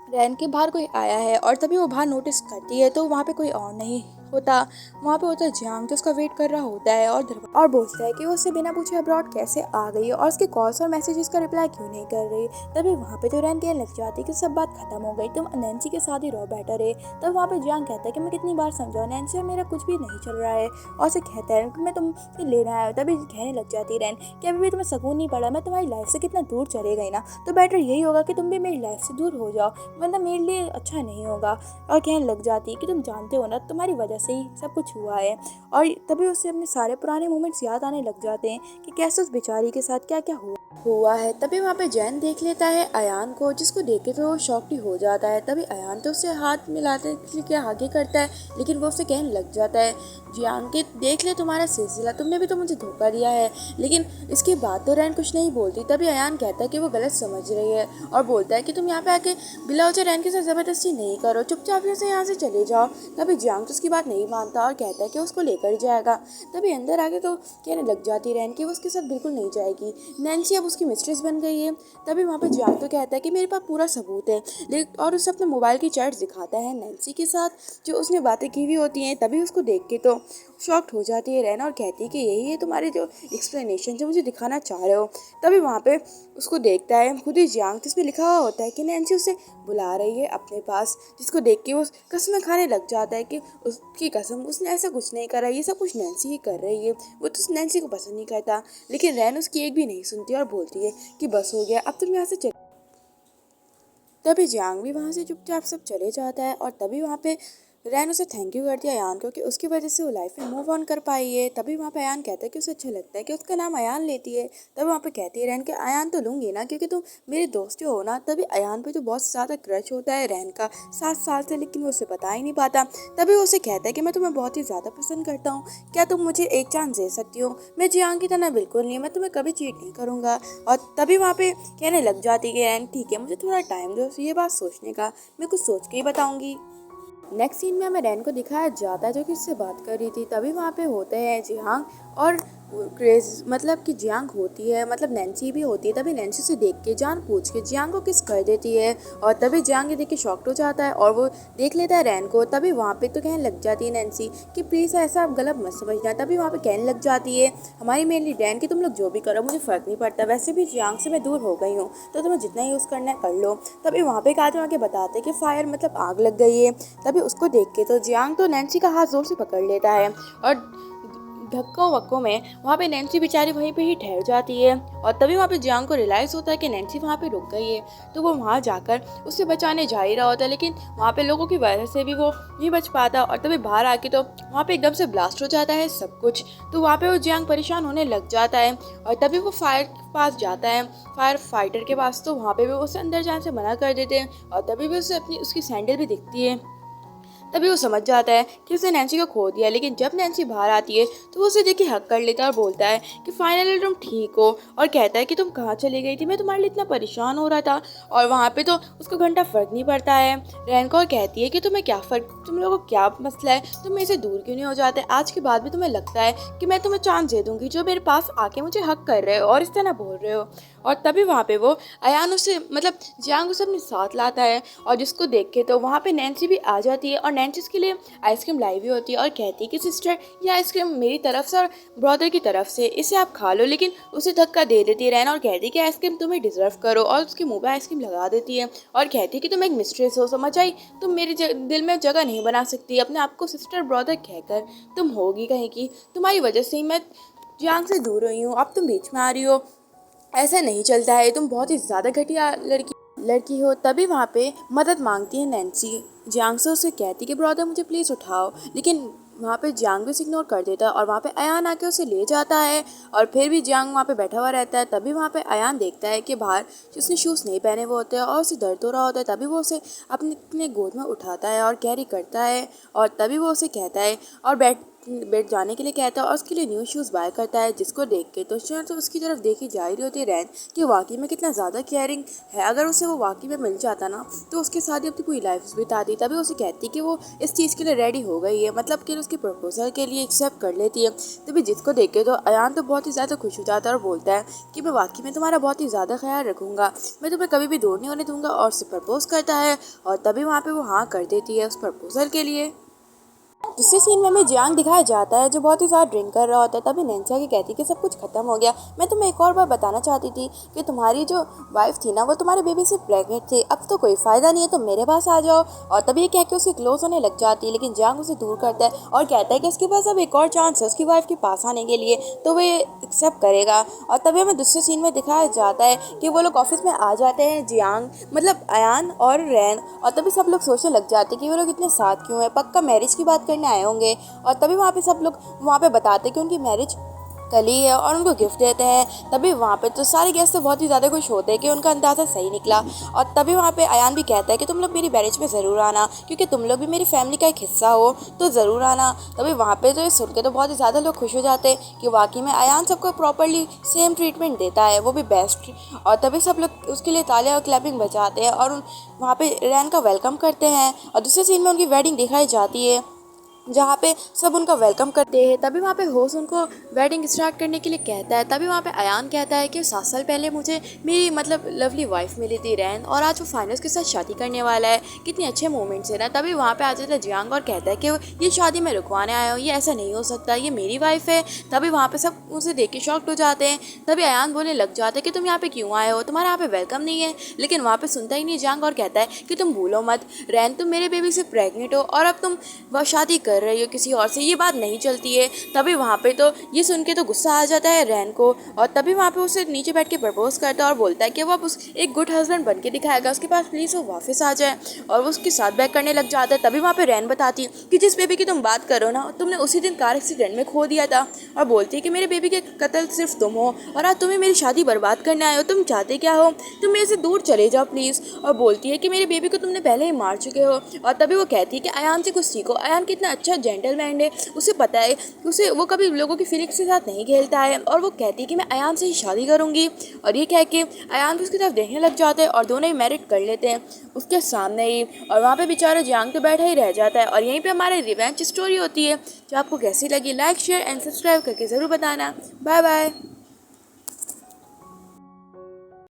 रैन के बाहर कोई आया है और तभी वो बाहर नोटिस करती है तो वहाँ पे कोई और नहीं होता, वहाँ पे होता है जियांग जो उसका वेट कर रहा होता है और बोलता है कि वो उससे बिना पूछे अब्रॉड कैसे आ गई है और उसके कॉल्स और मैसेजेस का रिप्लाई क्यों नहीं कर रही। तभी वहाँ पे तो रैन कहने लग जाती है कि सब बात खत्म हो गई, तुम नैन्सी के साथ ही रहो बेटर है। तब वहाँ पे जियांग कहता है कि मैं कितनी बार समझाऊं नैन्सी, मेरा कुछ भी नहीं चल रहा है। और उसे कहता है कि मैं तुमसे लेना आया हूं। तभी कहने लग जाती है रैन कि अभी भी तुम्हें सुकून नहीं पड़ा, मैं तुम्हारी लाइफ से कितना दूर चले गई ना, तो बेटर यही होगा कि तुम भी मेरी लाइफ से दूर हो जाओ, वरना मेरे लिए अच्छा नहीं होगा। और कहने लग जाती है कि तुम जानते हो ना तुम्हारी वजह से ही सब कुछ हुआ है। और तभी उसे अपने सारे पुराने मोमेंट्स याद आने लग जाते हैं कि कैसे उस बेचारी के साथ क्या क्या हुआ है। तभी वहाँ पे जैन देख लेता है अयान को, जिसको देख के तो वो शॉक्ड ही हो जाता है। तभी अयान तो उससे हाथ मिलाते के आगे करता है लेकिन वो उससे कहने लग जाता है जियांग के देख ले तुम्हारा सिलसिला, तुमने भी तो मुझे धोखा दिया है। लेकिन इसके बाद तो रैन कुछ नहीं बोलती। तभी अयान कहता है कि वो गलत समझ रही है और बोलता है कि तुम यहाँ पे आके बिला वजह रैन के साथ ज़बरदस्ती नहीं करो, चुपचाप से यहाँ से चले जाओ। तभी जियांग तो उसकी बात नहीं मानता और कहता है कि उसको लेकर ही जाएगा। तभी अंदर आके तो कहने लग जाती रैन कि वो उसके साथ बिल्कुल नहीं जाएगी, नैन्सी अब उसकी मिस्ट्रेस बन गई है। तभी वहाँ पर जियांग तो कहता है कि मेरे पास पूरा सबूत है, लेकिन और उसे अपने मोबाइल की चैट्स दिखाता है नैन्सी के साथ जो उसने बातें की हुई होती हैं। तभी उसको देख के तो शॉक्ड हो जाती है रैना और कहती है कि यही है तुम्हारे जो एक्सप्लेनेशन जो मुझे दिखाना चाह रहे हो। तभी वहाँ पे उसको देखता है खुद ही जियांग, जिसमें लिखा हुआ होता है कि नैन्सी उसे बुला रही है अपने पास, जिसको देख के वो कसमें खाने लग जाता है कि उसकी कसम उसने ऐसा कुछ नहीं करा, ये सब कुछ नैन्सी ही कर रही है, वो तो नैन्सी को पसंद नहीं करता। लेकिन रैन उसकी एक भी नहीं सुनती और बोलती है कि बस हो गया, अब तुम यहाँ से तभी जियांग भी वहाँ से चुपचाप सब चले जाता है। और तभी वहाँ पे रैन उसे थैंक यू करती है अयान को कि उसकी वजह से वो लाइफ में मूव ऑन कर पाई है। तभी वहाँ पे अयान कहता है कि उसे अच्छा लगता है कि उसका नाम अयान लेती है। तभी वहाँ पे कहती है रैन कि अयान तो लूँगी ना क्योंकि तुम मेरे दोस्त हो ना। तभी अयान पे तो बहुत ज़्यादा क्रश होता है रैन का 7 साल से, लेकिन वो उसे बता ही नहीं पाता। तभी वो उसे कहता है कि मैं तुम्हें बहुत ही ज़्यादा पसंद करता हूँ, क्या तुम मुझे एक चांस दे सकती हो। मैं जियांग की तरह बिल्कुल नहीं, मैं तुम्हें कभी चीट नहीं करूँगा। और तभी वहाँ पे कहने लग जाती है रैन ठीक है मुझे थोड़ा टाइम दो ये बात सोचने का, मैं कुछ सोच के ही बताऊँगी। नेक्स्ट सीन में हमें रैन को दिखाया जाता है जो कि उससे बात कर रही थी। तभी वहाँ पे होते हैं जियांग और क्रेज, मतलब कि जियांग होती है, मतलब नैन्सी भी होती है। तभी नैन्सी से देख के जान पूछ के जियांग को किस कर देती है और तभी जियांग ये देख के शॉक्ड हो जाता है और वो देख लेता है रैन को। तभी वहाँ पे तो कहने लग जाती है नैन्सी कि प्लीज़ ऐसा आप गलत मत समझना। तभी वहाँ पे कहने लग जाती है हमारी मेनली रैन की तुम लोग जो भी करो मुझे फ़र्क नहीं पड़ता, वैसे भी जियांग से मैं दूर हो गई हूँ तो तुम्हें जितना यूज़ करना है कर लो। तभी वहाँ पे एक आदमी आके बताते कि फायर मतलब आग लग गई है। तभी उसको देख के तो जियांग तो नैन्सी का हाथ जोर से पकड़ लेता है और धक्कों वक्कों में वहाँ पे नैन्सी बेचारी वहीं पे ही ठहर जाती है। और तभी वहाँ पे जियांग को रियलाइज़ होता है कि नैन्सी वहाँ पे रुक गई है, तो वो वहाँ जाकर उससे बचाने जा ही रहा होता है, लेकिन वहाँ पे लोगों की वजह से भी वो नहीं बच पाता। और तभी बाहर आके तो वहाँ पे एकदम से ब्लास्ट हो जाता है सब कुछ, तो वहाँ पे वो जियांग परेशान होने लग जाता है। और तभी वो फायर के पास जाता है, फायर फाइटर के पास, तो वहाँ पे भी उसे अंदर जाने से मना कर देते हैं। और तभी भी उसे उसकी सैंडल भी दिखती है। तभी वो समझ जाता है कि उसने नैन्सी को खो दिया। लेकिन जब नैन्सी बाहर आती है तो वो उसे देख के हक कर लेता है और बोलता है कि फाइनली तुम ठीक हो, और कहता है कि तुम कहाँ चली गई थी, मैं तुम्हारे लिए इतना परेशान हो रहा था। और वहाँ पे तो उसको घंटा फर्क नहीं पड़ता है रैन को, और कहती है कि तुम्हें क्या फ़र्क, तुम लोगों को क्या मसला है, तुम मेरे से दूर क्यों नहीं हो जाते, आज के बाद भी तुम्हें लगता है कि मैं तुम्हें चांस दे दूंगी जो मेरे पास आके मुझे हक कर रहे हो और इस तरह बोल रहे हो। और तभी वहाँ पे वो अयान उसे मतलब जियांग उसे अपने साथ लाता है और जिसको देख के तो वहाँ पे नैन्सी भी आ जाती है और नैन्सी के लिए आइसक्रीम लाई हुई होती है और कहती है कि सिस्टर ये आइसक्रीम मेरी तरफ से और ब्रदर की तरफ से, इसे आप खा लो। लेकिन उसे धक्का दे देती है रैना और कहती है कि आइसक्रीम तुम्हें डिजर्व करो, और उसके मुंह पे आइसक्रीम लगा देती है और कहती है कि तुम एक मिस्ट्रेस हो, समझ आई, तुम मेरे दिल में जगह नहीं बना सकती, अपने आप को सिस्टर ब्रदर कहकर तुम होगी कहीं की, तुम्हारी वजह से ही मैं जियांग से दूर हुई हूँ, अब तुम बीच में आ रही हो, ऐसा नहीं चलता है, तुम बहुत ही ज़्यादा घटिया लड़की हो। तभी वहाँ पे मदद मांगती है नैन्सी, जियांग से उसे कहती कि ब्रदर मुझे प्लीज़ उठाओ, लेकिन वहाँ पे जियांग भी उसे इग्नोर कर देता है और वहाँ पे अयान आके उसे ले जाता है। और फिर भी जियांग वहाँ पे बैठा हुआ रहता है। तभी वहाँ पे अयान देखता है कि बाहर उसने शूज़ नहीं पहने हुए होते हैं और उसे दर्द हो रहा होता है। तभी वो उसे अपने गोद में उठाता है और कैरी करता है, और तभी वो उसे कहता है और बैठ जाने के लिए कहता है और उसके लिए न्यू शूज़ बाय करता है, जिसको देख के तो शायद तो उसकी तरफ देखी जा रही होती है रैन कि वाकई में कितना ज़्यादा केयरिंग है। अगर उसे वो वाकई में मिल जाता ना तो उसके साथ ही अपनी पूरी लाइफ बिताती। तभी उसे कहती कि वो इस चीज़ के लिए रेडी हो गई है, मतलब कि उसके प्रपोजल के लिए एक्सेप्ट कर लेती है। तभी जिसको देख के तो अयान तो बहुत ही ज़्यादा खुश हो जाता है और बोलता है कि मैं वाकई में तुम्हारा बहुत ही ज़्यादा ख्याल रखूँगा, मैं तुम्हें कभी भी दूर नहीं होने दूंगा, और उसे प्रपोज करता है। और तभी वहाँ पे वो हाँ कर देती है उस प्रपोजल के लिए। दूसरे सीन में हमें जियांग दिखाया जाता है जो बहुत ही ज़्यादा ड्रिंक कर रहा होता है। तभी नैन्सी आके कहती कि सब कुछ खत्म हो गया, मैं तुम्हें एक और बार बताना चाहती थी कि तुम्हारी जो वाइफ थी ना वो तुम्हारे बेबी से प्रेग्नेंट थी, अब तो कोई फ़ायदा नहीं है, तुम मेरे पास आ जाओ। और तभी ये कह के उसके क्लोज होने लग जाती है, लेकिन जियांग उसे दूर करता है और कहता है कि उसके पास अब एक और चांस है उसकी वाइफ के पास आने के लिए, तो वो एक्सेप्ट करेगा। और तभी हमें दूसरे सीन में दिखाया जाता है कि वो लोग ऑफिस में आ जाते हैं, जियांग मतलब अयान और रैन, और तभी सब लोग सोचने लग जाते हैं कि वो लोग इतने साथ क्यों है, पक्का मैरिज की बात करने आए होंगे। और तभी वहाँ पे सब लोग वहाँ पे बताते हैं कि उनकी मैरिज कल ही है और उनको गिफ्ट देते हैं। तभी वहाँ पे तो सारे गेस्ट तो बहुत ही ज़्यादा खुश होते हैं कि उनका अंदाज़ा सही निकला। और तभी वहाँ पे अयान भी कहता है कि तुम लोग मेरी मैरिज में ज़रूर आना, क्योंकि तुम लोग भी मेरी फैमिली का एक हिस्सा हो, तो ज़रूर आना। तभी वहाँ पे तो ये सुन के तो बहुत ही ज़्यादा लोग खुश हो जाते हैं कि वाकई में अयान सबको प्रॉपरली सेम ट्रीटमेंट देता है, वो भी बेस्ट। और तभी सब लोग उसके लिए तालियां और क्लैपिंग बजाते हैं और वहाँ पे रैन का वेलकम करते हैं। और दूसरे सीन में उनकी वेडिंग दिखाई जाती है जहाँ पे सब उनका वेलकम करते हैं। तभी वहाँ पे होस्ट उनको वेडिंग स्टार्ट करने के लिए कहता है। तभी वहाँ पे अयान कहता है कि 7 साल पहले मुझे मेरी मतलब लवली वाइफ मिली थी रैन, और आज वो फाइनल के साथ शादी करने वाला है, कितने अच्छे मोमेंट्स है ना। तभी वहाँ पे आ जाता है जियांग और कहता है कि ये शादी मैं रुकवाने आया हूँ, ये ऐसा नहीं हो सकता, ये मेरी वाइफ है। तभी वहाँ पे सब उसे देख के शॉक्ड हो जाते हैं। तभी अयान बोलने लग जाते हैं कि तुम यहाँ पे क्यों आए हो, तुम्हारा यहाँ पे वेलकम नहीं है। लेकिन वहाँ पे सुनता ही नहीं जियांग और कहता है कि तुम भूलो मत रैन, तुम मेरे बेबी से प्रेग्नेंट हो और अब तुम वह शादी कर रही हो किसी और से, ये बात नहीं चलती है। तभी वहाँ पे तो ये सुन के तो गुस्सा आ जाता है रैन को, और तभी वहाँ पे उसे नीचे बैठ के प्रपोज करता है और बोलता है कि वो अब उस एक गुड हस्बैंड बन के दिखाएगा उसके पास, प्लीज़ वो वापस आ जाए। और वो उसके साथ बैक करने लग जाता है। तभी वहाँ पे रैन बताती है कि जिस बेबी की तुम बात करो ना तुमने उसी दिन कार एक्सीडेंट में खो दिया था, और बोलती है कि मेरे बेबी के कत्ल सिर्फ तुम हो और आज तुम्हें मेरी शादी बर्बाद करने आए हो, तुम चाहते क्या हो, तुम मेरे से दूर चले जाओ प्लीज़। और बोलती है कि मेरे बेबी को तुमने पहले ही मार चुके हो। और तभी वो कहती है कि अयान से कुछ सीखो, अयान कितना अच्छा जेंटलमैन है, उसे पता है कि उसे वो कभी लोगों की फीलिंग्स के साथ नहीं खेलता है। और वो कहती है कि मैं अयान से ही शादी करूंगी। और ये कह के अयान भी उसकी तरफ देखने लग जाते हैं और दोनों ही मैरिड कर लेते हैं उसके सामने ही। और वहाँ पे बेचारा जियांग तो बैठा ही रह जाता है। और यहीं पे हमारी रिवेंज स्टोरी होती है। जो आपको कैसी लगी लाइक शेयर एंड सब्सक्राइब करके ज़रूर बताना। Bye bye.